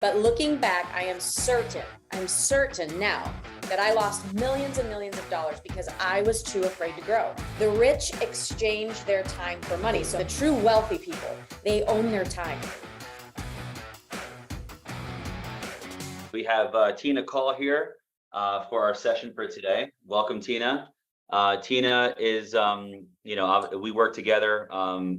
But looking back, I'm certain now that I lost millions and millions of dollars because I was too afraid to grow. The rich exchange their time for money. So the true wealthy people, they own their time. We have Tina Caul here for our session for today. Welcome, Tina. Tina is, we work together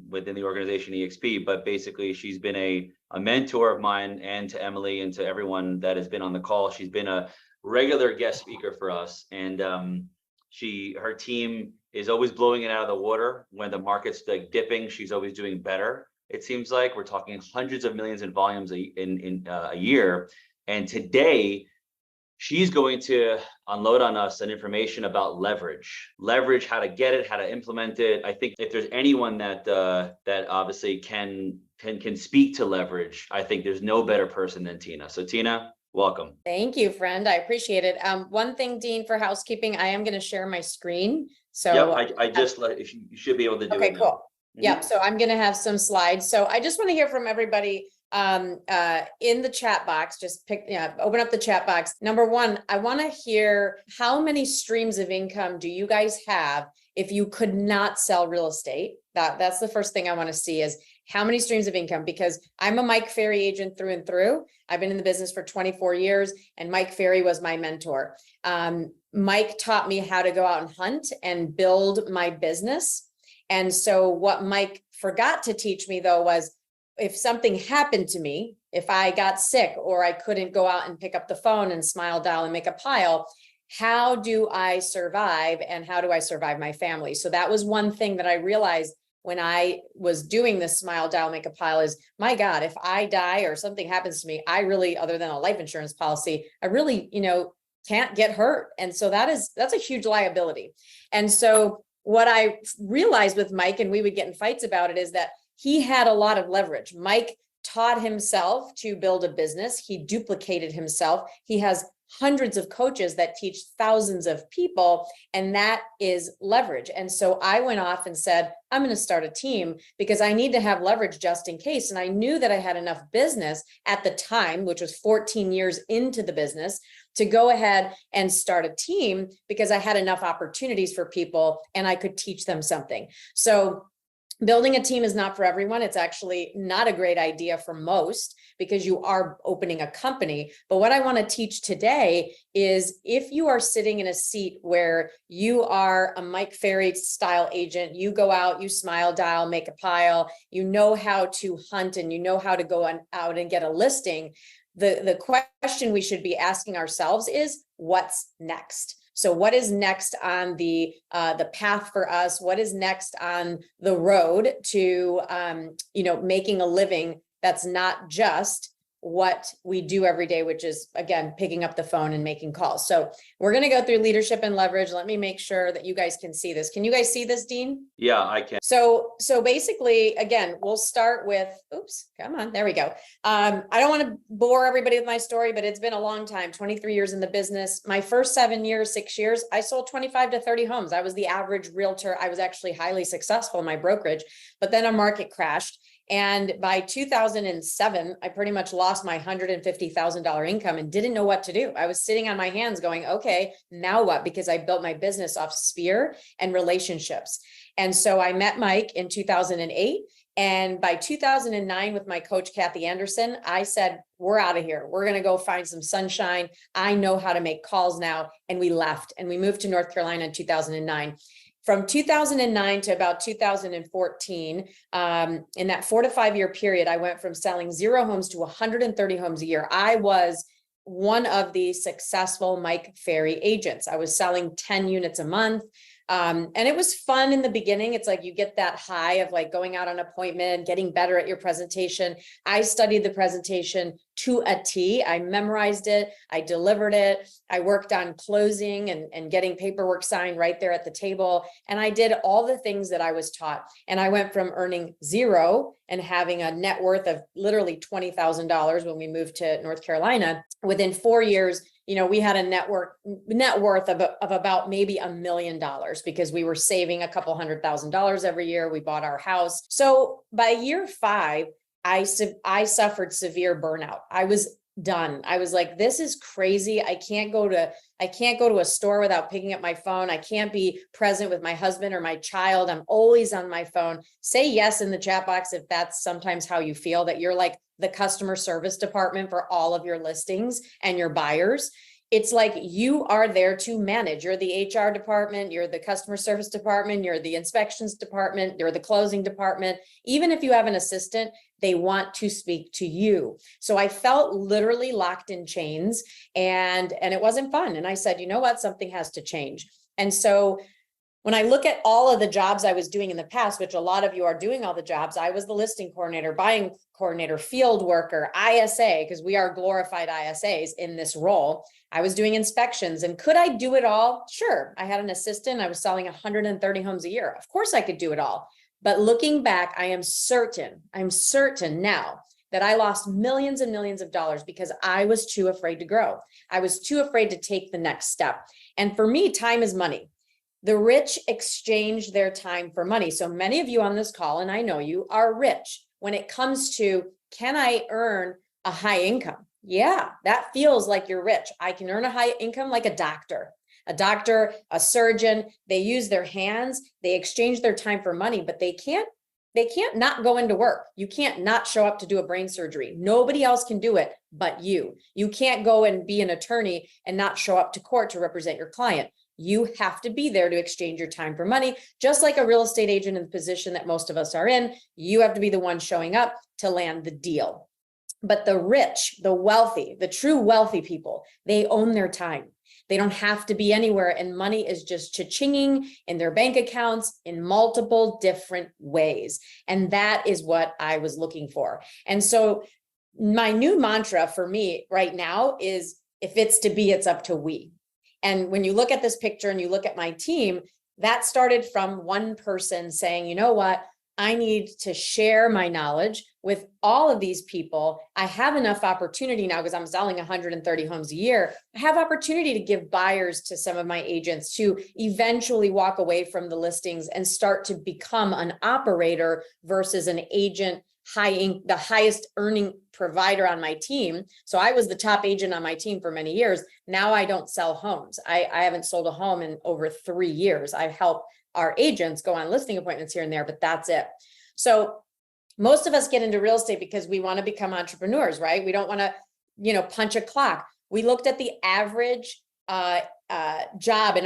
within the organization EXP, but basically she's been a mentor of mine and to Emily and to everyone that has been on the call. She's been a regular guest speaker for us, and her team is always blowing it out of the water. When the market's like dipping, she's always doing better. It seems like we're talking hundreds of millions in volumes in a year. And today, she's going to unload on us some information about leverage, how to get it, how to implement it. I think if there's anyone that obviously can speak to leverage, I think there's no better person than Tina. So Tina, welcome. Thank you, friend. I appreciate it. One thing, Dean, for housekeeping, I am going to share my screen. So yep, I just you should be able to do it. Okay, cool. Mm-hmm. Yep. So I'm going to have some slides. So I just want to hear from everybody in the chat box. Just open up the chat box. Number one, I want to hear how many streams of income do you guys have if you could not sell real estate? That's the first thing I want to see is how many streams of income, because I'm a Mike Ferry agent through and through. I've been in the business for 24 years and Mike Ferry was my mentor. Mike taught me how to go out and hunt and build my business. And so what Mike forgot to teach me though was, if something happened to me, if I got sick or I couldn't go out and pick up the phone and smile, dial, and make a pile, how do I survive and how do I survive my family? So that was one thing that I realized when I was doing this smile, dial, make a pile is, my God, if I die or something happens to me, I really, other than a life insurance policy, I really, can't get hurt. And so that's a huge liability. And so what I realized with Mike, and we would get in fights about it, is that he had a lot of leverage. Mike taught himself to build a business. He duplicated himself. He has hundreds of coaches that teach thousands of people, and that is leverage. And so I went off and said, I'm going to start a team because I need to have leverage just in case. And I knew that I had enough business at the time, which was 14 years into the business, to go ahead and start a team because I had enough opportunities for people and I could teach them something. So building a team is not for everyone. It's actually not a great idea for most because you are opening a company. But what I want to teach today is if you are sitting in a seat where you are a Mike Ferry style agent, you go out, you smile, dial, make a pile, you know how to hunt and you know how to go out and get a listing. The question we should be asking ourselves is, what's next? So what is next on the path for us? What is next on the road to, making a living that's not just what we do every day, which is, again, picking up the phone and making calls. So we're going to go through leadership and leverage. Let me make sure that you guys can see this. Can you guys see this, Dean? Yeah, I can. So basically, again, we'll start with, come on, there we go. I don't want to bore everybody with my story, but it's been a long time, 23 years in the business. My first 6 years, I sold 25 to 30 homes. I was the average realtor. I was actually highly successful in my brokerage, but then a market crashed. And by 2007, I pretty much lost my $150,000 income and didn't know what to do. I was sitting on my hands going, okay, now what? Because I built my business off sphere and relationships. And so I met Mike in 2008. And by 2009, with my coach, Kathy Anderson, I said, we're out of here. We're going to go find some sunshine. I know how to make calls now. And we left and we moved to North Carolina in 2009. From 2009 to about 2014, in that 4 to 5 year period, I went from selling 0 homes to 130 homes a year. I was one of the successful Mike Ferry agents. I was selling 10 units a month. And it was fun in the beginning. It's like you get that high of like going out on appointment, getting better at your presentation. I studied the presentation to a T. I memorized it. I delivered it. I worked on closing and getting paperwork signed right there at the table. And I did all the things that I was taught. And I went from earning 0 and having a net worth of literally $20,000 when we moved to North Carolina. Within 4 years, we had a net worth of about maybe $1 million because we were saving a couple $100,000 every year. We bought our house. So by year 5, I suffered severe burnout. I was done. I was like, this is crazy. I can't go to a store without picking up my phone. I can't be present with my husband or my child. I'm always on my phone. Say yes in the chat box if that's sometimes how you feel, that you're like the customer service department for all of your listings and your buyers. It's like you are there to manage. You're the HR department, you're the customer service department, you're the inspections department, you're the closing department. Even if you have an assistant, they want to speak to you. So I felt literally locked in chains, and it wasn't fun. And I said, you know what, something has to change. And so when I look at all of the jobs I was doing in the past, which a lot of you are doing all the jobs, I was the listing coordinator, buying coordinator, field worker, ISA, because we are glorified ISAs in this role. I was doing inspections, and could I do it all? Sure. I had an assistant. I was selling 130 homes a year. Of course I could do it all. But looking back, I'm certain now that I lost millions and millions of dollars because I was too afraid to grow. I was too afraid to take the next step. And for me, time is money. The rich exchange their time for money. So many of you on this call, and I know you, are rich when it comes to, can I earn a high income? Yeah, that feels like you're rich. I can earn a high income like a doctor, a surgeon. They use their hands, they exchange their time for money, but they can't not go into work. You can't not show up to do a brain surgery. Nobody else can do it but you. You can't go and be an attorney and not show up to court to represent your client. You have to be there to exchange your time for money, just like a real estate agent in the position that most of us are in. You have to be the one showing up to land the deal. But the rich, the wealthy, the true wealthy people, they own their time. They don't have to be anywhere, and money is just cha-chinging in their bank accounts in multiple different ways. And that is what I was looking for. And so my new mantra for me right now is, if it's to be, it's up to we. And when you look at this picture and you look at my team, that started from one person saying, you know what, I need to share my knowledge with all of these people. I have enough opportunity now because I'm selling 130 homes a year. I have opportunity to give buyers to some of my agents to eventually walk away from the listings and start to become an operator versus an agent, the highest earning provider on my team. So I was the top agent on my team for many years. Now I don't sell homes. I haven't sold a home in over 3 years. I've helped our agents go on listing appointments here and there, but that's it. So most of us get into real estate because we want to become entrepreneurs, right? We don't want to, punch a clock. We looked at the average job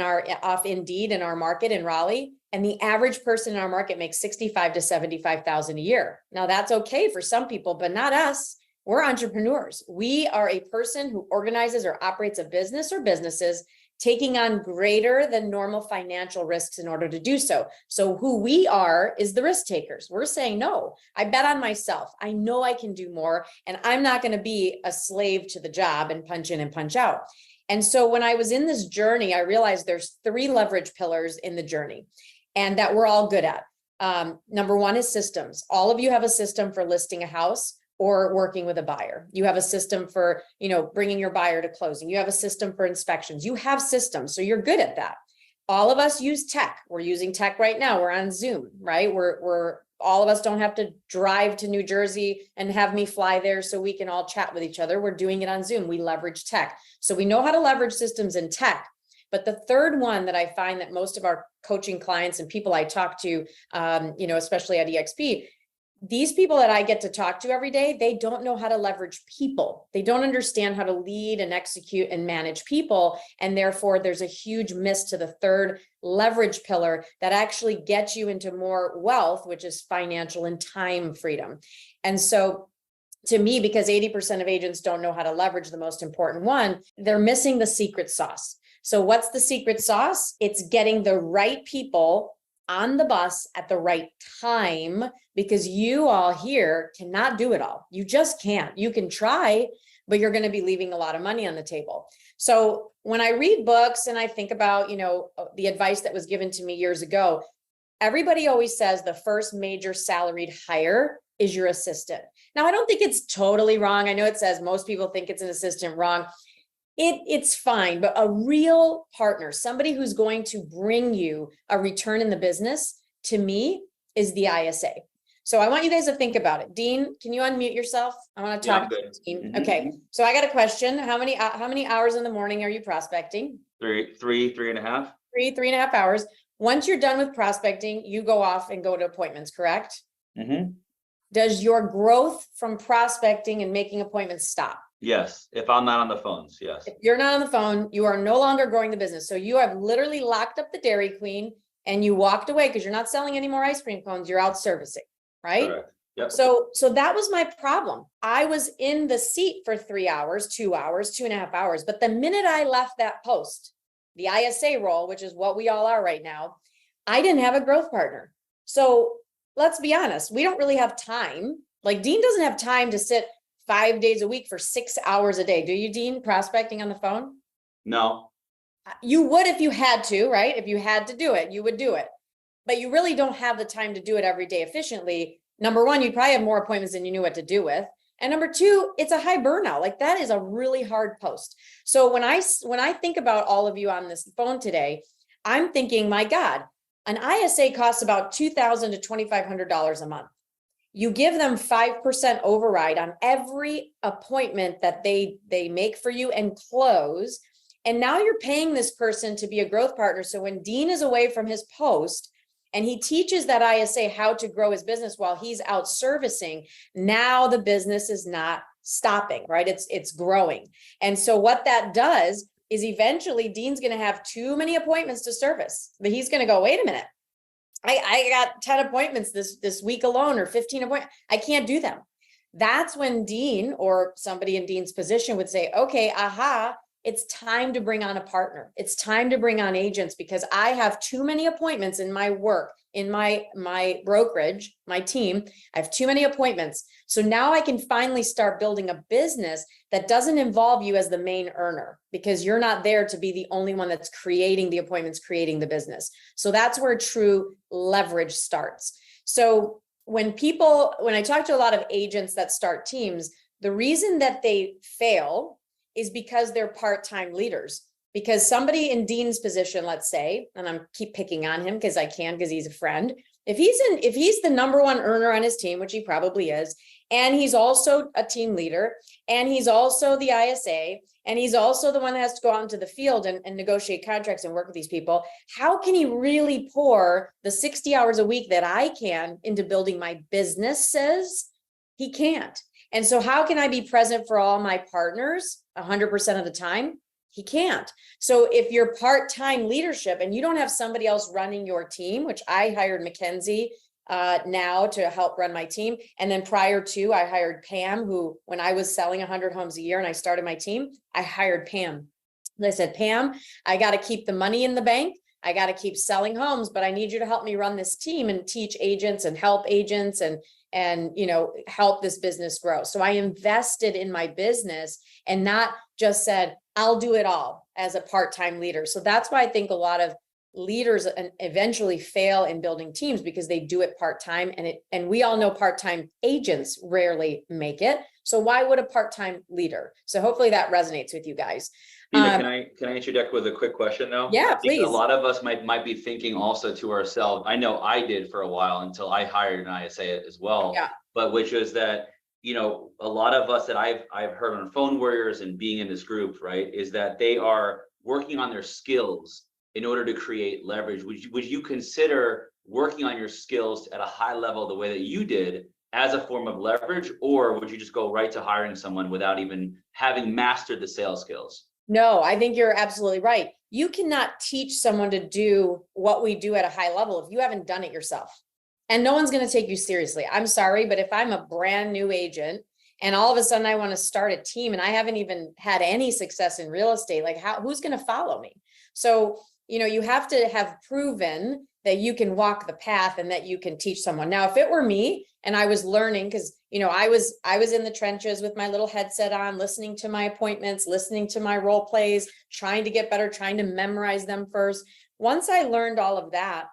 off Indeed in our market in Raleigh, and the average person in our market makes $65,000 to $75,000 a year. Now that's okay for some people, but not us. We're entrepreneurs. We are a person who organizes or operates a business or businesses, taking on greater than normal financial risks in order to do so. So who we are is the risk takers. We're saying, no, I bet on myself. I know I can do more, and I'm not going to be a slave to the job and punch in and punch out. And so when I was in this journey, I realized there's 3 leverage pillars in the journey, and that we're all good at. Number 1 is systems. All of you have a system for listing a house or working with a buyer. You have a system for, bringing your buyer to closing. You have a system for inspections. You have systems, so you're good at that. All of us use tech. We're using tech right now. We're on Zoom, right? We're all of us don't have to drive to New Jersey and have me fly there so we can all chat with each other. We're doing it on Zoom. We leverage tech. So we know how to leverage systems and tech. But the third one that I find that most of our coaching clients and people I talk to, especially at EXP, these people that I get to talk to every day, they don't know how to leverage people. They don't understand how to lead and execute and manage people. And therefore, there's a huge miss to the third leverage pillar that actually gets you into more wealth, which is financial and time freedom. And so to me, because 80% of agents don't know how to leverage the most important one, they're missing the secret sauce. So what's the secret sauce? It's getting the right people on the bus at the right time, because you all here cannot do it all. You just can't. You can try, but you're going to be leaving a lot of money on the table. So when I read books and I think about, the advice that was given to me years ago, everybody always says the first major salaried hire is your assistant. Now, I don't think it's totally wrong. I know it says most people think it's an assistant. Wrong. It's fine, but a real partner, somebody who's going to bring you a return in the business, to me, is the ISA. So I want you guys to think about it. Dean, can you unmute yourself? I want to Yeah, talk I'm to good. the team. Mhm, Okay, so I got a question. How many hours in the morning are you prospecting? Three and a half. 3.5 hours. Once you're done with prospecting, you go off and go to appointments, correct? Mhm. Does your growth from prospecting and making appointments stop? Yes, if I'm not on the phones, yes. If you're not on the phone, you are no longer growing the business. So you have literally locked up the Dairy Queen and you walked away because you're not selling any more ice cream cones. You're out servicing, right? Correct. Yep. So that was my problem. I was in the seat for 3 hours, 2 hours, 2.5 hours. But the minute I left that post, the ISA role, which is what we all are right now, I didn't have a growth partner. So let's be honest, we don't really have time. Like Dean doesn't have time to sit 5 days a week for 6 hours a day. Do you, Dean, prospecting on the phone? No. You would if you had to, right? If you had to do it, you would do it. But you really don't have the time to do it every day efficiently. Number one, you'd probably have more appointments than you knew what to do with. And number two, it's a high burnout. Like that is a really hard post. So when I think about all of you on this phone today, I'm thinking, my God, an ISA costs about $2,000 to $2,500 a month. You give them 5% override on every appointment that they make for you and close. And now you're paying this person to be a growth partner. So when Dean is away from his post and he teaches that ISA how to grow his business while he's out servicing, now the business is not stopping, right? It's growing. And so what that does is eventually Dean's going to have too many appointments to service, but he's going to go, wait a minute. I got 10 appointments this week alone, or 15 appointments. I can't do them. That's when Dean or somebody in Dean's position would say, okay, aha, it's time to bring on a partner. It's time to bring on agents because I have too many appointments in my work, in my brokerage, my team. I have too many appointments. So now I can finally start building a business that doesn't involve you as the main earner because you're not there to be the only one that's creating the appointments, creating the business. So that's where true leverage starts. So when I talk to a lot of agents that start teams, the reason that they fail is because they're part-time leaders. Because somebody in Dean's position, let's say, and I'm keep picking on him because I can, because he's a friend. If he's the number one earner on his team, which he probably is, and he's also a team leader, and he's also the ISA, and he's also the one that has to go out into the field and negotiate contracts and work with these people, how can he really pour the 60 hours a week that I can into building my businesses? He can't. And so how can I be present for all my partners 100% of the time? He can't. So if you're part-time leadership and you don't have somebody else running your team, which I hired Mackenzie now to help run my team. And then prior to, I hired Pam, who, when I was selling 100 homes a year and I started my team, I hired Pam. And I said, Pam, I got to keep the money in the bank. I got to keep selling homes, but I need you to help me run this team and teach agents and help agents and help this business grow. So I invested in my business and not just said, I'll do it all as a part-time leader. So that's why I think a lot of leaders eventually fail in building teams because they do it part-time, and we all know part-time agents rarely make it. So why would a part-time leader? So hopefully that resonates with you guys. Tina, can I interject with a quick question though? Yeah, I think please. a lot of us might be thinking also to ourselves. I know I did for a while until I hired an ISA as well. Yeah. But which is that, a lot of us that I've heard on Phone Warriors and being in this group, right, is that they are working on their skills in order to create leverage. Would you consider working on your skills at a high level the way that you did as a form of leverage, or would you just go right to hiring someone without even having mastered the sales skills? No, I think you're absolutely right. You cannot teach someone to do what we do at a high level if you haven't done it yourself. And no one's going to take you seriously. I'm sorry, but if I'm a brand new agent and all of a sudden I want to start a team and I haven't even had any success in real estate, like who's going to follow me? So, you have to have proven that you can walk the path and that you can teach someone. Now, if it were me and I was learning, because, I was in the trenches with my little headset on, listening to my appointments, listening to my role plays, trying to get better, trying to memorize them first. Once I learned all of that,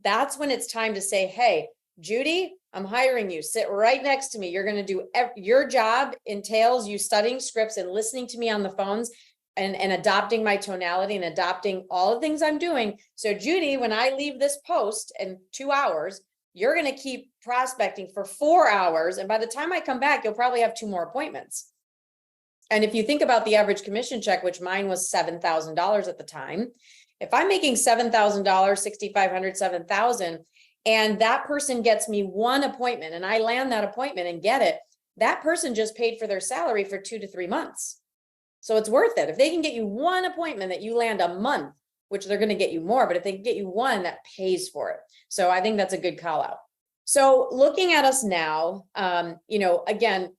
that's when it's time to say, hey, Judy, I'm hiring you. Sit right next to me. You're going to do your job entails you studying scripts and listening to me on the phones and adopting my tonality and adopting all the things I'm doing. So Judy, when I leave this post in 2 hours, you're going to keep prospecting for 4 hours. And by the time I come back, you'll probably have 2 more appointments. And if you think about the average commission check, which mine was $7,000 at the time, if I'm making $7,000, 6,500, 7,000, and that person gets me 1 appointment and I land that appointment and get it, that person just paid for their salary for 2 to 3 months. So it's worth it. If they can get you 1 appointment that you land a month, which they're going to get you more, but if they can get you 1, that pays for it. So I think that's a good call out. So looking at us now, again,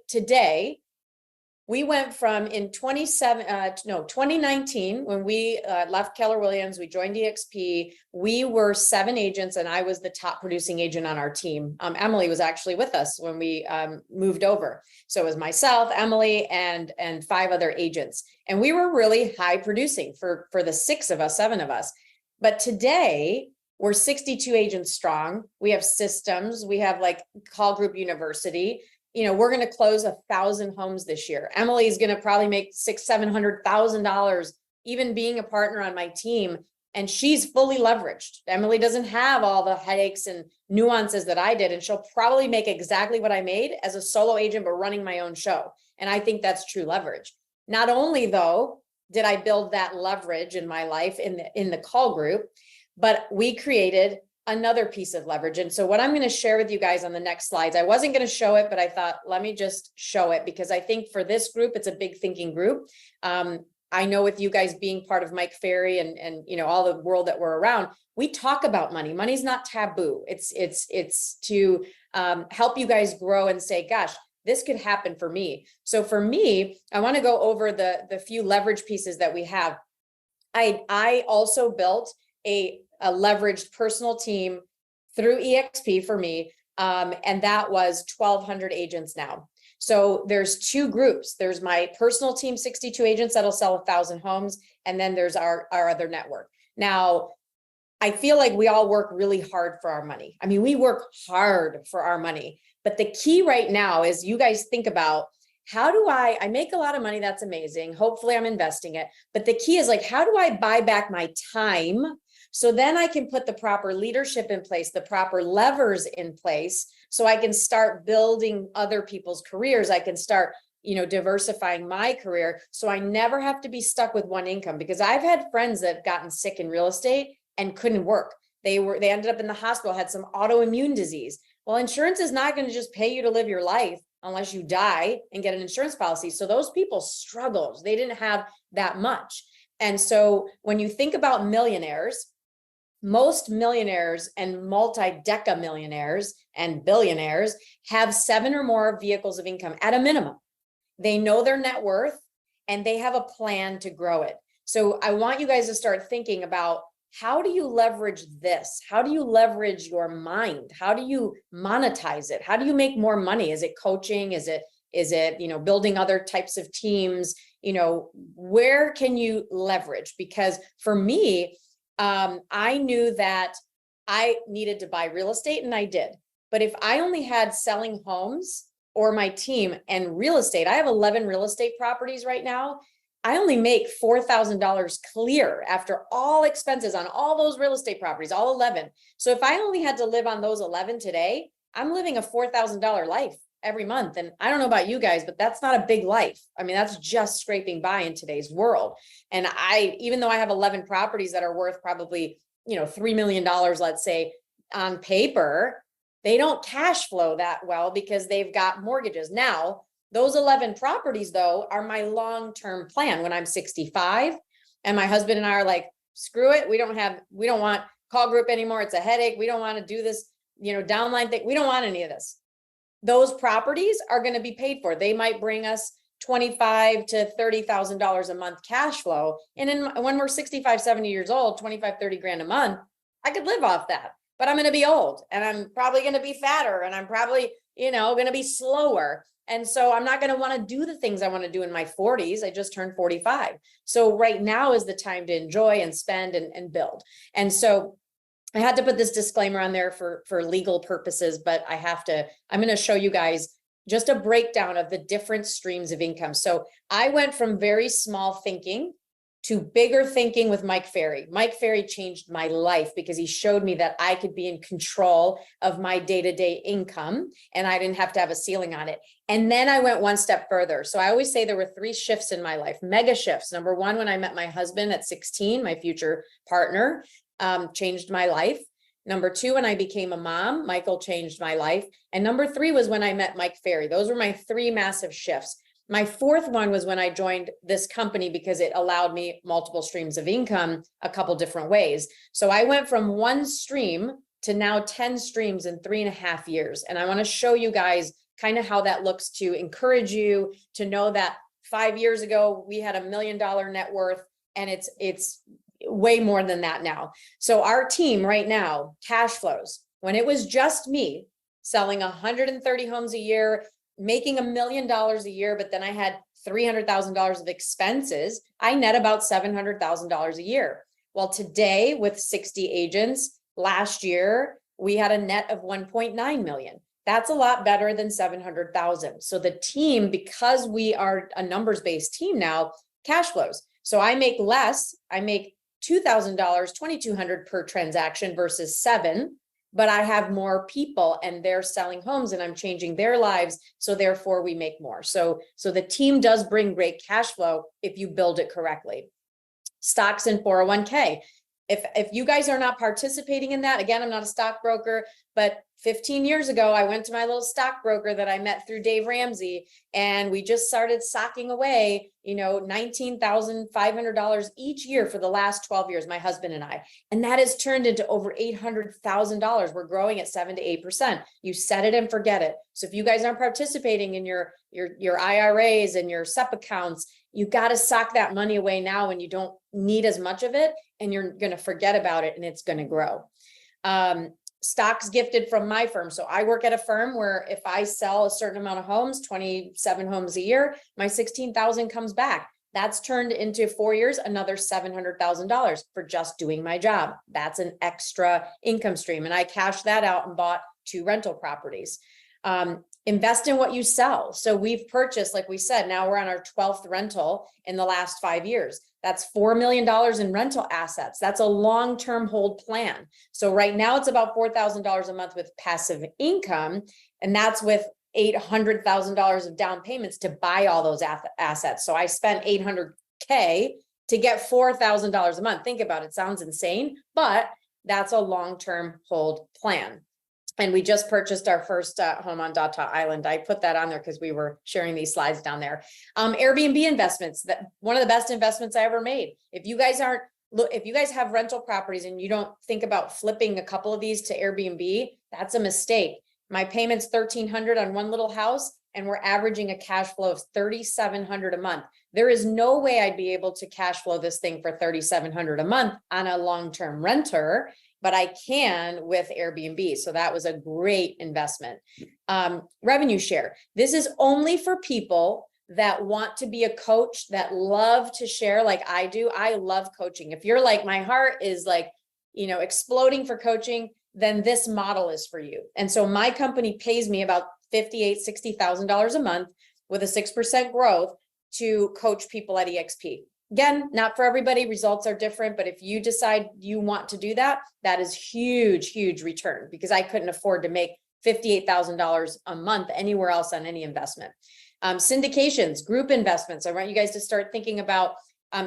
today, we went from in 2019, when we left Keller Williams, we joined EXP, we were 7 agents and I was the top producing agent on our team. Emily was actually with us when we moved over. So it was myself, Emily, and 5 other agents. And we were really high producing for the 6 of us, 7 of us. But today, we're 62 agents strong. We have systems. We have like Call Group University. We're going to close 1,000 homes this year. Emily is going to probably make $600,000-$700,000, even being a partner on my team. And she's fully leveraged. Emily doesn't have all the headaches and nuances that I did. And she'll probably make exactly what I made as a solo agent, but running my own show. And I think that's true leverage. Not only though, did I build that leverage in my life in the call group, but we created another piece of leverage. And so what I'm going to share with you guys on the next slides, I wasn't going to show it, but I thought, let me just show it because I think for this group, it's a big thinking group. I know with you guys being part of Mike Ferry and all the world that we're around, we talk about money. Money's not taboo. It's to help you guys grow and say, gosh, this could happen for me. So for me, I want to go over the few leverage pieces that we have. I also built a leveraged personal team through EXP for me. And that was 1,200 agents now. So there's 2 groups. There's my personal team, 62 agents that'll sell 1,000 homes. And then there's our other network. Now, I feel like we all work really hard for our money. I mean, we work hard for our money, but the key right now is you guys think about, how do I make a lot of money? That's amazing. Hopefully I'm investing it. But the key is like, how do I buy back my time? So then I can put the proper leadership in place, the proper levers in place, so I can start building other people's careers. I can start, diversifying my career. So I never have to be stuck with one income, because I've had friends that have gotten sick in real estate and couldn't work. They ended up in the hospital, had some autoimmune disease. Well, insurance is not going to just pay you to live your life unless you die and get an insurance policy. So those people struggled. They didn't have that much. And so when you think about millionaires, most millionaires and multi-deca millionaires and billionaires have 7 or more vehicles of income at a minimum. They know their net worth and they have a plan to grow it. So I want you guys to start thinking about, how do you leverage this? How do you leverage your mind? How do you monetize it? How do you make more money? Is it coaching? Is it, building other types of teams? Where can you leverage? Because for me, I knew that I needed to buy real estate, and I did. But if I only had selling homes or my team and real estate, I have 11 real estate properties right now. I only make $4,000 clear after all expenses on all those real estate properties, all 11. So if I only had to live on those 11 today, I'm living a $4,000 life every month. And I don't know about you guys, but that's not a big life. I mean, that's just scraping by in today's world. And even though I have 11 properties that are worth probably, $3 million, let's say on paper, they don't cash flow that well because they've got mortgages. Now, those 11 properties though are my long-term plan when I'm 65 and my husband and I are like, screw it. We don't want Call Group anymore. It's a headache. We don't want to do this, downline thing. We don't want any of this. Those properties are going to be paid for. They might bring us $25,000 to $30,000 a month cash flow. And when we're 65, 70 years old, 25, 30 grand a month, I could live off that, but I'm going to be old and I'm probably going to be fatter and I'm probably, going to be slower. And so I'm not going to want to do the things I want to do in my 40s. I just turned 45. So right now is the time to enjoy and spend and build. And so I had to put this disclaimer on there for legal purposes, but I'm going to show you guys just a breakdown of the different streams of income. So I went from very small thinking to bigger thinking with Mike Ferry. Mike Ferry changed my life because he showed me that I could be in control of my day-to-day income and I didn't have to have a ceiling on it. And then I went one step further. So I always say there were 3 shifts in my life, mega shifts. Number 1, when I met my husband at 16, my future partner, changed my life. Number 2, when I became a mom, Michael changed my life. And number 3 was when I met Mike Ferry. Those were my 3 massive shifts. My 4th one was when I joined this company because it allowed me multiple streams of income a couple different ways. So I went from 1 stream to now 10 streams in 3.5 years. And I want to show you guys kind of how that looks to encourage you to know that 5 years ago, we had $1 million net worth, and it's way more than that now. So our team right now, cash flows, when it was just me selling 130 homes a year, making $1 million a year, but then I had $300,000 of expenses, I net about $700,000 a year. Well, today with 60 agents, last year, we had a net of 1.9 million. That's a lot better than 700,000. So the team, because we are a numbers-based team now, cash flows. So I make less, I make $2,000, $2,200 per transaction versus 7, but I have more people and they're selling homes and I'm changing their lives. So therefore we make more. So the team does bring great cash flow if you build it correctly. Stocks and 401k. If you guys are not participating in that, again, I'm not a stockbroker, but 15 years ago, I went to my little stockbroker that I met through Dave Ramsey, and we just started socking away, $19,500 each year for the last 12 years, my husband and I. And that has turned into over $800,000. We're growing at 7 to 8%. You set it and forget it. So if you guys aren't participating in your IRAs and your SEP accounts, you got to sock that money away now when you don't need as much of it, and you're going to forget about it and it's going to grow. Stocks gifted from my firm. So I work at a firm where if I sell a certain amount of homes, 27 homes a year, my 16,000 comes back. That's turned into 4 years, another $700,000 for just doing my job. That's an extra income stream. And I cashed that out and bought 2 rental properties. Invest in what you sell. So we've purchased, like we said, now we're on our 12th rental in the last 5 years. That's $4 million in rental assets. That's a long-term hold plan. So right now it's about $4,000 a month with passive income. And that's with $800,000 of down payments to buy all those assets. So I spent $800K to get $4,000 a month. Think about it. It sounds insane, but that's a long-term hold plan. And we just purchased our first home on Data Island. I put that on there because we were sharing these slides down there. Airbnb investments, that one of the best investments I ever made. If you guys have rental properties and you don't think about flipping a couple of these to Airbnb, that's a mistake. My payment's $1,300 on one little house, and we're averaging a cash flow of $3,700 a month. There is no way I'd be able to cash flow this thing for $3,700 a month on a long-term renter, but I can with Airbnb. So that was a great investment. Revenue share. This is only for people that want to be a coach, that love to share like I do. I love coaching. If you're like, my heart is like, exploding for coaching, then this model is for you. And so my company pays me about $58,000, $60,000 a month with a 6% growth to coach people at EXP. Again, not for everybody, results are different, but if you decide you want to do that, that is huge, huge return, because I couldn't afford to make $58,000 a month anywhere else on any investment. Syndications, group investments. I want you guys to start thinking about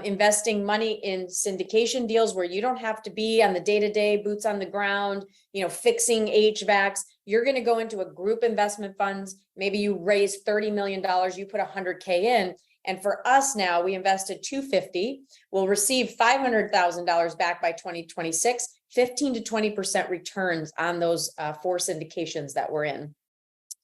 investing money in syndication deals where you don't have to be on the day-to-day, boots on the ground, fixing HVACs. You're going to go into a group investment funds. Maybe you raise $30 million, you put $100K in. And for us now, we invested $250. We'll receive $500,000 back by 2026, 15 to 20% returns on those 4 syndications that we're in.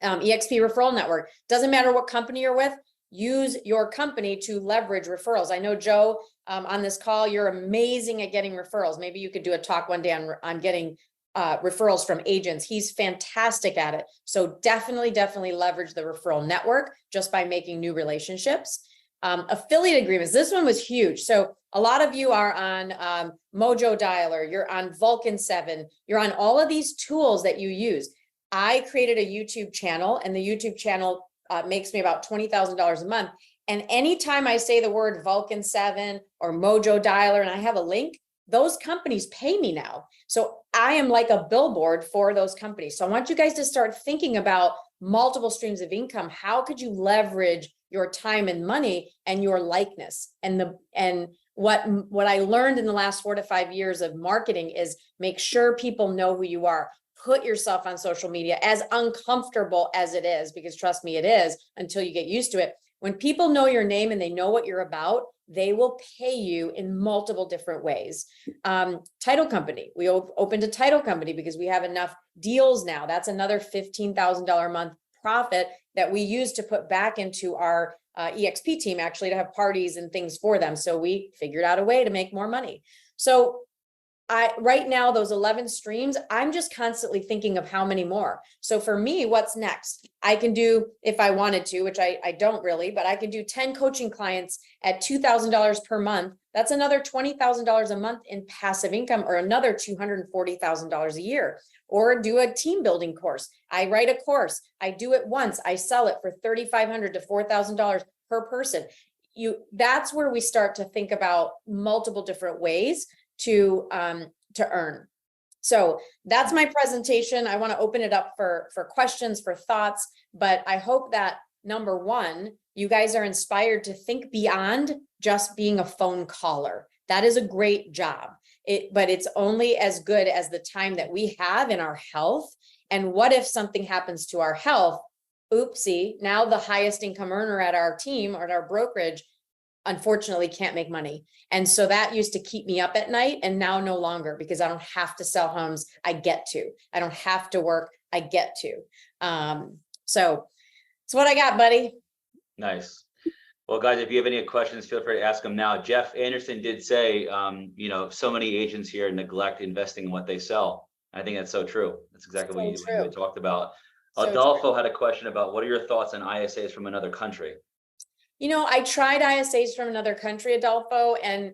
EXP referral network. Doesn't matter what company you're with, use your company to leverage referrals. I know, Joe, on this call, you're amazing at getting referrals. Maybe you could do a talk one day on getting referrals from agents. He's fantastic at it. So definitely leverage the referral network just by making new relationships. Affiliate agreements. This one was huge. So a lot of you are on Mojo Dialer, you're on Vulcan 7, you're on all of these tools that you use. I created a YouTube channel, and the YouTube channel makes me about $20,000 a month. And anytime I say the word Vulcan 7 or Mojo Dialer and I have a link, those companies pay me now. So I am like a billboard for those companies. So I want you guys to start thinking about multiple streams of income. How could you leverage your time and money and your likeness? And what I learned in the last 4 to 5 years of marketing is make sure people know who you are. Put yourself on social media, as uncomfortable as it is, because trust me, it is until you get used to it. When people know your name and they know what you're about, they will pay you in multiple different ways. Title company, we opened a title company because we have enough deals now. That's another $15,000 a month profit that we use to put back into our EXP team, actually, to have parties and things for them. So we figured out a way to make more money. So right now, those 11 streams, I'm just constantly thinking of how many more. So for me, what's next? I can do, if I wanted to, which I don't really, but I can do 10 coaching clients at $2,000 per month. That's another $20,000 a month in passive income, or another $240,000 a year. Or do a team building course. I write a course, I do it once, I sell it for $3,500 to $4,000 per person. That's where we start to think about multiple different ways to earn. So that's my presentation. I want to open it up for questions, for thoughts, but I hope that number one, you guys are inspired to think beyond just being a phone caller. That is a great job. But it's only as good as the time that we have in our health. And what if something happens to our health? Oopsie, now the highest income earner at our team or at our brokerage unfortunately can't make money. And so that used to keep me up at night, and now no longer, because I don't have to sell homes. I get to. I don't have to work. I get to. So it's what I got, buddy. Nice. Well, guys, if you have any questions, feel free to ask them now. Jeff Anderson did say, so many agents here neglect investing in what they sell. I think that's so true. That's exactly what you talked about. So Adolfo had a question about, what are your thoughts on ISAs from another country? I tried ISAs from another country, Adolfo, and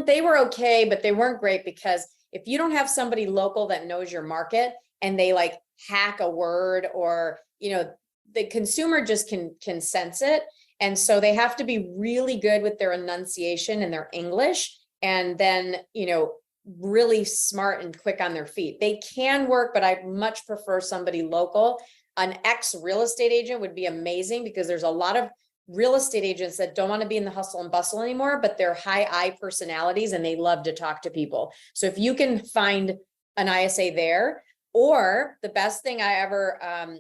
they were okay, but they weren't great, because if you don't have somebody local that knows your market and they like hack a word, or, the consumer just can sense it. And so they have to be really good with their enunciation and their English, and then, really smart and quick on their feet. They can work, but I much prefer somebody local. An ex-real estate agent would be amazing, because there's a lot of real estate agents that don't want to be in the hustle and bustle anymore, but they're high I personalities and they love to talk to people. So if you can find an ISA there, or the best thing I ever,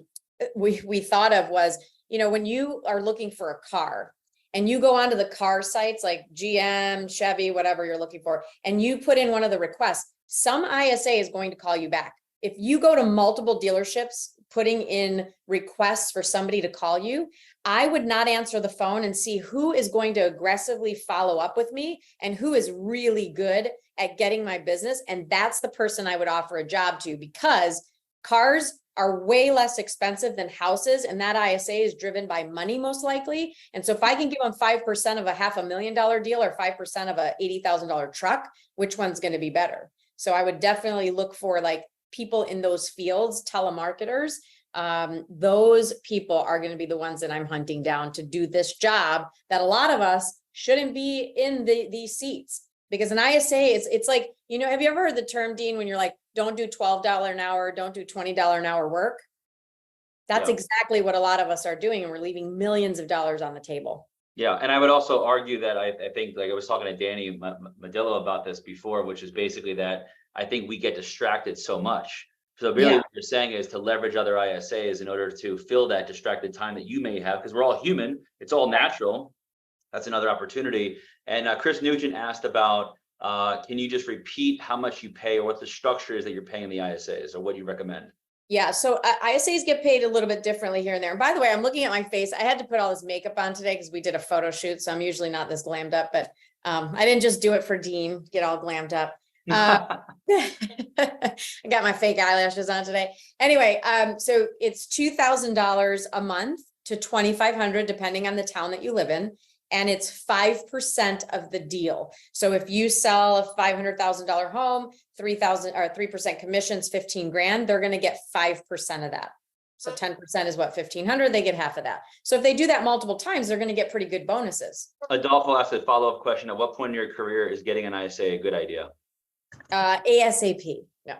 we thought of was, when you are looking for a car and you go onto the car sites like GM, Chevy, whatever you're looking for, and you put in one of the requests, some ISA is going to call you back. If you go to multiple dealerships putting in requests for somebody to call you, I would not answer the phone and see who is going to aggressively follow up with me and who is really good at getting my business. And that's the person I would offer a job to, because cars are way less expensive than houses. And that ISA is driven by money, most likely. And so if I can give them 5% of a $500,000 deal, or 5% of a $80,000 truck, which one's going to be better? So I would definitely look for like people in those fields, telemarketers. Those people are going to be the ones that I'm hunting down to do this job that a lot of us shouldn't be in these seats. Because an ISA it's like, have you ever heard the term, Dean, when you're like, don't do $12 an hour, don't do $20 an hour work? That's exactly what a lot of us are doing, and we're leaving millions of dollars on the table. Yeah, and I would also argue that I think, like I was talking to Danny Madillo about this before, which is basically that I think we get distracted so much. So really what you're saying is to leverage other ISAs in order to fill that distracted time that you may have, because we're all human. It's all natural. That's another opportunity. And Chris Nugent asked about, can you just repeat how much you pay, or what the structure is that you're paying the ISAs, or what you recommend? Yeah, so ISAs get paid a little bit differently here and there. And by the way, I'm looking at my face. I had to put all this makeup on today because we did a photo shoot. So I'm usually not this glammed up, but I didn't just do it for Dean, get all glammed up. I got my fake eyelashes on today. Anyway, so it's $2,000 a month to $2,500, depending on the town that you live in. And it's 5% of the deal. So if you sell a $500,000 home, 3% commissions, 15 grand, they're going to get 5% of that. So 10% is what, 1,500, they get half of that. So if they do that multiple times, they're going to get pretty good bonuses. Adolfo asked a follow-up question. At what point in your career is getting an ISA a good idea? ASAP. No.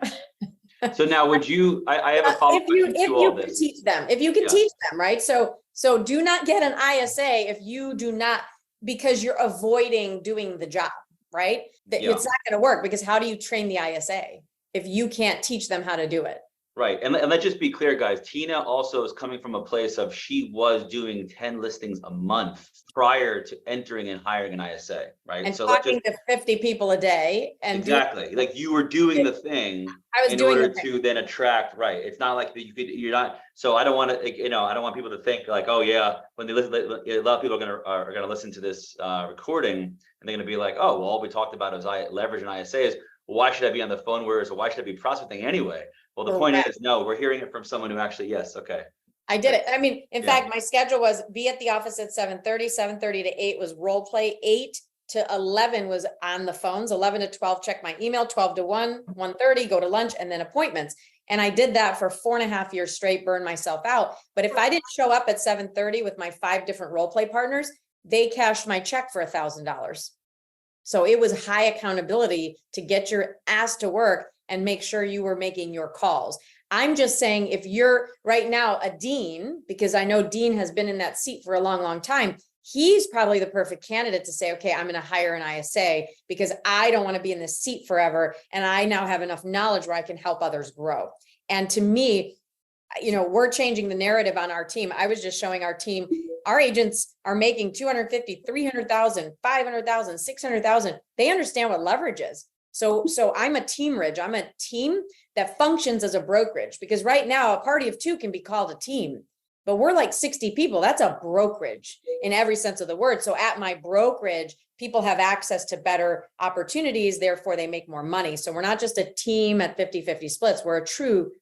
So now would you, I have a follow-up question to all If you this. teach them, if you can Yeah. teach them, right? So do not get an ISA if you do not, because you're avoiding doing the job, right? That Yeah. it's not going to work, because how do you train the ISA if you can't teach them how to do it? Right. And let's just be clear, guys. Tina also is coming from a place of she was doing 10 listings a month prior to entering and hiring an ISA, right? And So let's talking just to 50 people a day and exactly like you were doing the thing I was in doing order the thing. to then attract, right? It's not like you could, you're not. So I don't want to, you know, I don't want people to think like, oh yeah, when they listen, a lot of people are gonna listen to this recording and they're gonna be like, oh, well, all we talked about is leverage and ISAs. Well, why should I be on the phone whereas, or why should I be prospecting anyway? Well, the point is, no, we're hearing it from someone who actually, yes, okay. I did it. I mean, in Yeah. fact, my schedule was be at the office at 7:30 to 8 was role play, 8 to 11 was on the phones, 11 to 12, check my email, 12 to 1:30, go to lunch, and then appointments. And I did that for 4.5 years straight, burned myself out. But if I didn't show up at 7:30 with my 5 different role play partners, they cashed my check for $1,000. So it was high accountability to get your ass to work and make sure you were making your calls. I'm just saying, if you're right now a Dean, because I know Dean has been in that seat for a long, long time, he's probably the perfect candidate to say, okay, I'm going to hire an ISA because I don't want to be in this seat forever. And I now have enough knowledge where I can help others grow. And to me, you know, we're changing the narrative on our team. I was just showing our team, our agents are making 250, 300,000, 500,000, 600,000. They understand what leverage is. So I'm a teamridge. I'm a team that functions as a brokerage, because right now a party of 2 can be called a team, but we're like 60 people. That's a brokerage in every sense of the word. So at my brokerage, people have access to better opportunities. Therefore they make more money. So we're not just a team at 50-50 splits. We're a true,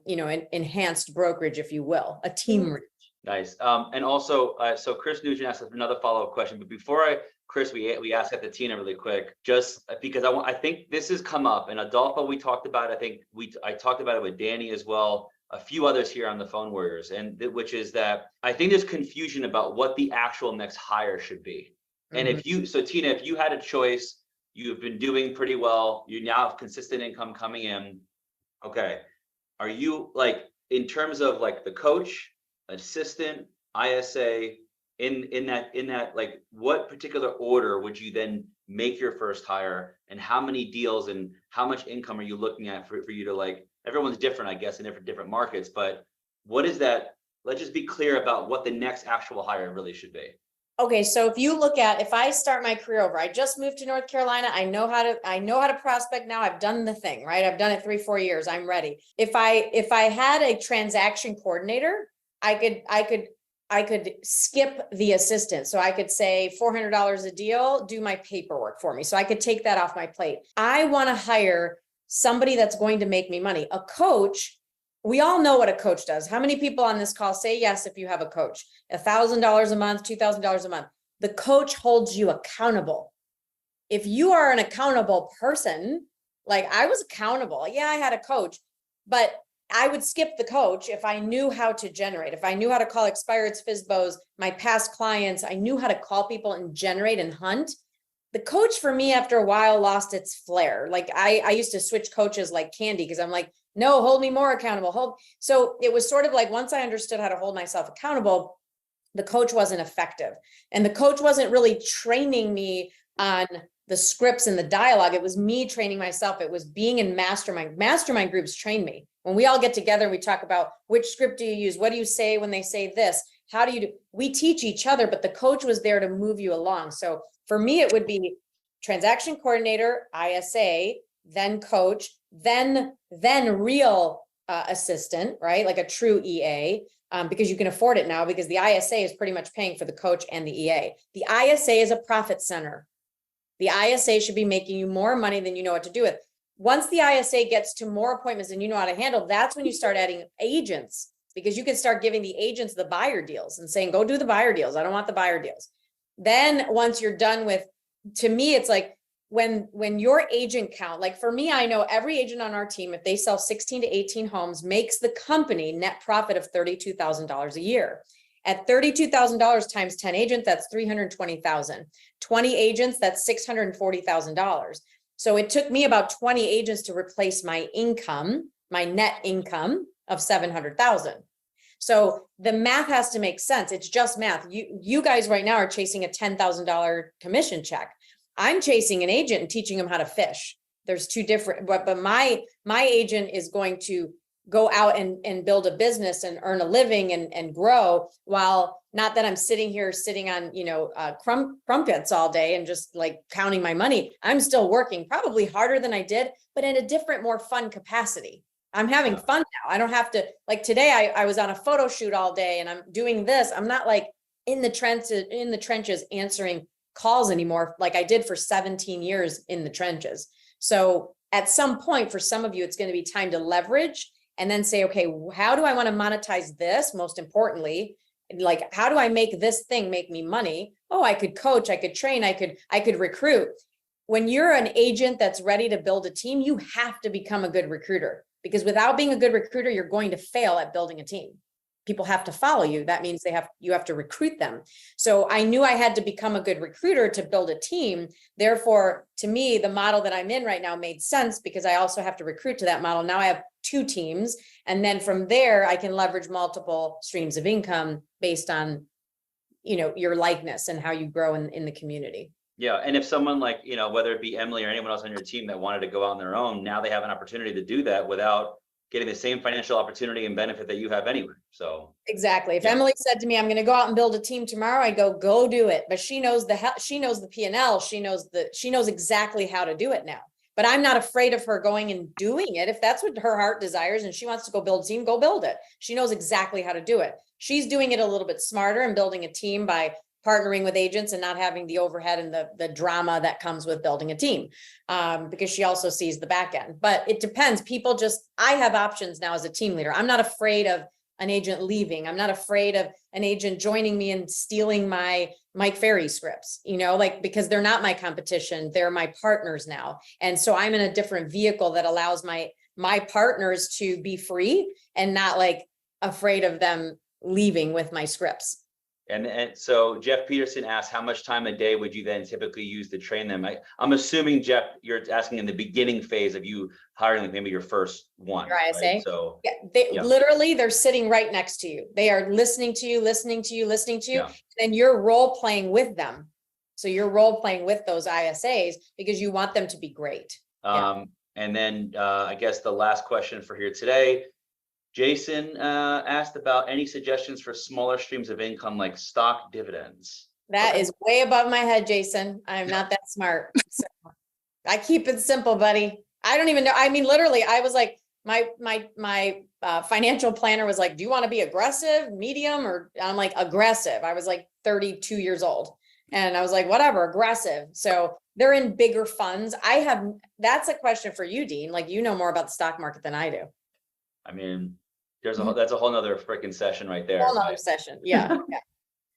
you know, an enhanced brokerage, if you will, a team. Nice. And also, so Chris Nugent asked another follow-up question, but before Chris, we asked at the Tina really quick, just because I think this has come up, and Adolfo, we talked about, I talked about it with Danny as well, a few others here on the Phone Warriors, and which is that I think there's confusion about what the actual next hire should be. And if you, so Tina, if you had a choice, you've been doing pretty well, you now have consistent income coming in. Okay. Are you like, in terms of like the coach, assistant, ISA, in that, like, what particular order would you then make your first hire, and how many deals and how much income are you looking at for you to, like, everyone's different, I guess, in different markets, but what is that? Let's just be clear about what the next actual hire really should be. Okay, so if you look at, if I start my career over, I just moved to North Carolina. I know how to prospect now. I've done the thing, right? I've done it 3-4 years. I'm ready. If I had a transaction coordinator, I could skip the assistant. So I could say $400 a deal, do my paperwork for me. So I could take that off my plate. I want to hire somebody that's going to make me money. A coach, we all know what a coach does. How many people on this call say yes if you have a coach? $1,000 a month, $2,000 a month. The coach holds you accountable. If you are an accountable person, like I was accountable. Yeah, I had a coach, but I would skip the coach if I knew how to generate. If I knew how to call expireds, FSBOs, my past clients, I knew how to call people and generate and hunt. The coach for me after a while lost its flair. Like I used to switch coaches like candy, because I'm like, no, hold me more accountable. So it was sort of like, once I understood how to hold myself accountable, the coach wasn't effective. And the coach wasn't really training me on the scripts and the dialogue. It was me training myself. It was being in mastermind. Mastermind groups train me. When we all get together, we talk about which script do you use? What do you say when they say this? How do you do? We teach each other, but the coach was there to move you along. So for me, it would be transaction coordinator, ISA, then coach, then real assistant, right? Like a true EA, because you can afford it now, because the ISA is pretty much paying for the coach and the EA. The ISA is a profit center. The ISA should be making you more money than you know what to do with. Once the ISA gets to more appointments than you know how to handle, that's when you start adding agents, because you can start giving the agents the buyer deals and saying, go do the buyer deals. I don't want the buyer deals. Then once you're done with, to me, it's like when your agent count, like for me, I know every agent on our team, if they sell 16 to 18 homes, makes the company net profit of $32,000 a year. At $32,000 times 10 agents, that's $320,000. 20 agents, that's $640,000. So it took me about 20 agents to replace my income, my net income of 700,000. So the math has to make sense. It's just math. You guys right now are chasing a $10,000 commission check. I'm chasing an agent and teaching them how to fish. There's two different, but my agent is going to go out and build a business and earn a living and grow, while not that I'm sitting on, crumpets all day and just like counting my money. I'm still working probably harder than I did, but in a different, more fun capacity. I'm having fun now. I don't have to, like today, I was on a photo shoot all day and I'm doing this. I'm not like in the trenches answering calls anymore, like I did for 17 years in the trenches. So at some point, for some of you, it's going to be time to leverage and then say, okay, how do I want to monetize this? Most importantly, like, how do I make this thing make me money? Oh, I could coach, I could train, I could recruit. When you're an agent that's ready to build a team, you have to become a good recruiter, because without being a good recruiter, you're going to fail at building a team. People have to follow you. That means you have to recruit them. So I knew I had to become a good recruiter to build a team. Therefore, to me, the model that I'm in right now made sense, because I also have to recruit to that model. Now I have 2 teams. And then from there, I can leverage multiple streams of income based on, your likeness and how you grow in the community. Yeah. And if someone like, whether it be Emily or anyone else on your team that wanted to go out on their own, now they have an opportunity to do that without getting the same financial opportunity and benefit that you have anyway. So exactly. If Emily said to me, I'm going to go out and build a team tomorrow, I go do it. But she knows she knows the P&L. She knows exactly how to do it now. But I'm not afraid of her going and doing it. If that's what her heart desires and she wants to go build a team, go build it. She knows exactly how to do it. She's doing it a little bit smarter and building a team by partnering with agents and not having the overhead and the drama that comes with building a team, because she also sees the back end. But it depends. I have options now as a team leader. I'm not afraid of an agent leaving. I'm not afraid of an agent joining me and stealing my Mike Ferry scripts, because they're not my competition. They're my partners now. And so I'm in a different vehicle that allows my partners to be free and not like afraid of them leaving with my scripts. And so Jeff Peterson asked, how much time a day would you then typically use to train them? I'm assuming, Jeff, you're asking in the beginning phase of you hiring like maybe your first one. Your ISA. Right? So literally they're sitting right next to you. They are listening to you. Yeah. And you're role playing with them. So you're role playing with those ISAs because you want them to be great. And then I guess the last question for here today, Jason asked about any suggestions for smaller streams of income like stock dividends. That is way above my head, Jason. I'm not that smart. So I keep it simple, buddy. I don't even know. I mean, literally, I was like, my financial planner was like, do you want to be aggressive, medium, or I'm like aggressive. I was like 32 years old and I was like, whatever, aggressive. So they're in bigger funds. That's a question for you, Dean. Like, you know more about the stock market than I do. I mean, that's a whole nother freaking session right there. Whole nother session. Yeah. Yeah.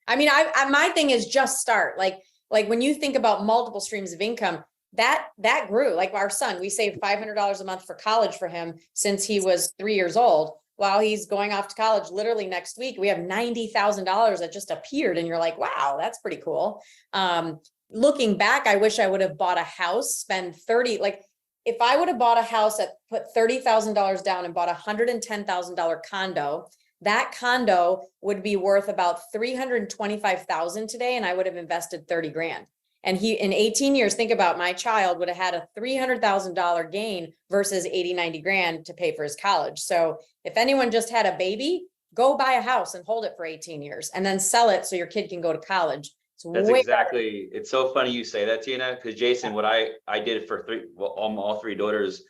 I mean, my thing is just start. Like when you think about multiple streams of income, that grew. Like our son, we saved $500 a month for college for him since he was 3 years old. While he's going off to college, literally next week, we have $90,000 that just appeared. And you're like, wow, that's pretty cool. Looking back, I wish I would have bought a house, spend if I would have bought a house put $30,000 down and bought a $110,000 condo, that condo would be worth about $325,000 today. And I would have invested 30 grand. And in 18 years, think about, my child would have had a $300,000 gain versus 80, 90 grand to pay for his college. So if anyone just had a baby, go buy a house and hold it for 18 years and then sell it so your kid can go to college. That's exactly. It's so funny you say that, Tina, because Jason, what I did for all 3 daughters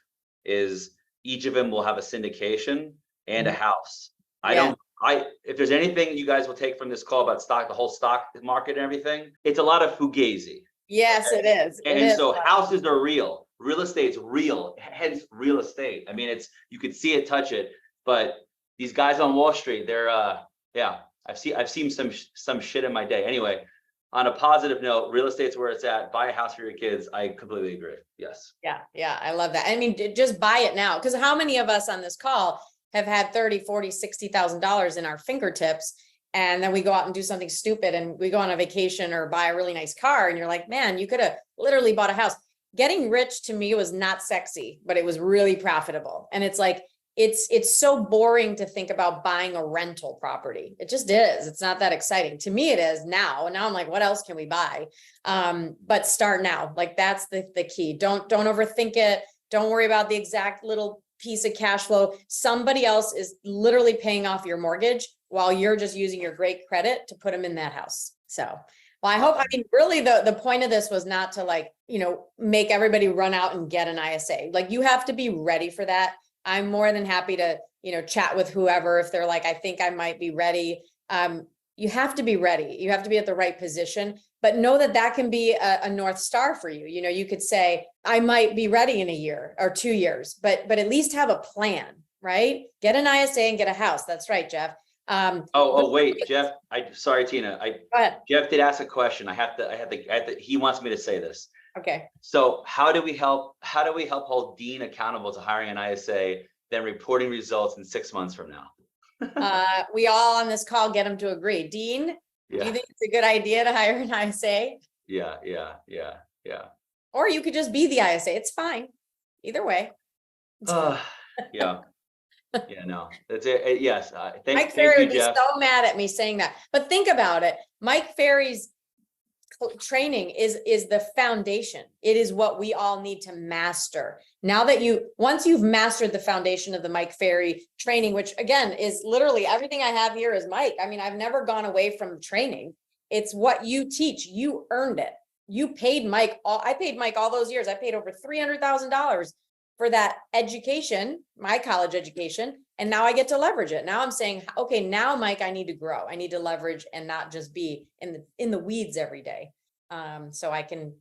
is each of them will have a syndication and a house. If there's anything you guys will take from this call about the whole stock market and everything, it's a lot of fugazi. Yes, okay? It is. And so houses are real. Real estate's real, hence real estate. I mean, you could see it, touch it, but these guys on Wall Street, they're I've seen some shit in my day. Anyway, on a positive note, real estate's where it's at. Buy a house for your kids. I completely agree. Yes. Yeah. Yeah. I love that. I mean, just buy it now. Because how many of us on this call have had 30, 40, $60,000 in our fingertips? And then we go out and do something stupid and we go on a vacation or buy a really nice car. And you're like, man, you could have literally bought a house. Getting rich to me was not sexy, but it was really profitable. And it's like, it's so boring to think about buying a rental property. It just is. It's not that exciting. To me, it is now. And now I'm like, what else can we buy? But start now. Like that's the key. Don't overthink it. Don't worry about the exact little piece of cash flow. Somebody else is literally paying off your mortgage while you're just using your great credit to put them in that house. So, well, I mean, really the point of this was not to like, make everybody run out and get an ISA. Like you have to be ready for that. I'm more than happy to, chat with whoever, if they're like, I think I might be ready. You have to be ready. You have to be at the right position, but know that that can be a North Star for you. You could say, I might be ready in a year or 2 years, but at least have a plan, right? Get an ISA and get a house. That's right, Jeff. Wait, Jeff, sorry, Tina, Go ahead. Jeff did ask a question. I have to, he wants me to say this. Okay. So how do we help hold Dean accountable to hiring an ISA, then reporting results in 6 months from now? We all on this call get them to agree. Dean, do you think it's a good idea to hire an ISA? Yeah. Or you could just be the ISA. It's fine. Either way. Yeah. Yeah, no, that's it. Yes. Mike Ferry would be so mad at me saying that. But think about it. Mike Ferry's training is the foundation. It is what we all need to master. Now that once you've mastered the foundation of the Mike Ferry training, which again is literally everything I have here is Mike. I mean, I've never gone away from training. It's what you teach. You earned it. You paid Mike. I paid Mike all those years. I paid over $300,000 for that education, my college education. And now I get to leverage it. Now I'm saying, okay, now Mike, I need to grow. I need to leverage and not just be in the weeds every day. So I can,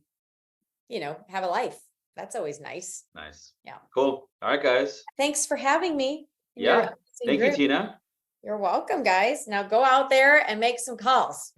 have a life. That's always nice. Nice. Yeah. Cool. All right, guys. Thanks for having me. Yeah. Thank you, Tina. You're welcome, guys. Now go out there and make some calls.